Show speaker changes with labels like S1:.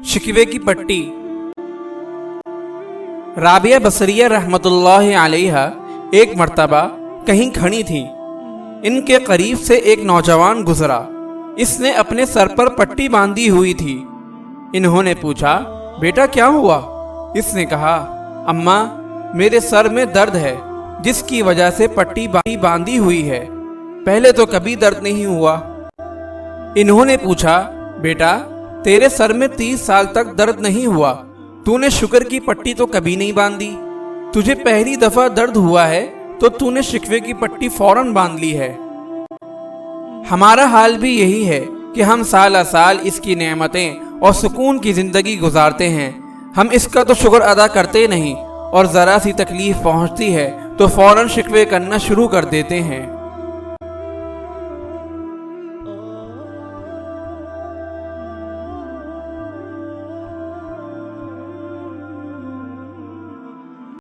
S1: शिकवे की पट्टी। राबिया बसरिया रहमतुल्लाह अलैहा एक मर्तबा कहीं खड़ी थी। इनके करीब से एक नौजवान गुजरा। इसने अपने सर पर पट्टी बांधी हुई थी। इन्होंने पूछा, बेटा क्या हुआ? इसने कहा, अम्मा मेरे सर में दर्द है जिसकी वजह से पट्टी बांधी हुई है। पहले तो कभी दर्द नहीं हुआ। इन्होंने पूछा, बेटा तेरे सर में 30 साल तक दर्द नहीं हुआ, तूने शुक्र की पट्टी तो कभी नहीं बांधी। तुझे पहली दफा दर्द हुआ है तो तूने शिकवे की पट्टी फौरन बांध ली है। हमारा हाल भी यही है कि हम साल साल इसकी नेमतें और सुकून की जिंदगी गुजारते हैं। हम इसका तो शुक्र अदा करते नहीं और ज़रा सी तकलीफ पहुंचती है तो फौरन शिकवे करना शुरू कर देते हैं।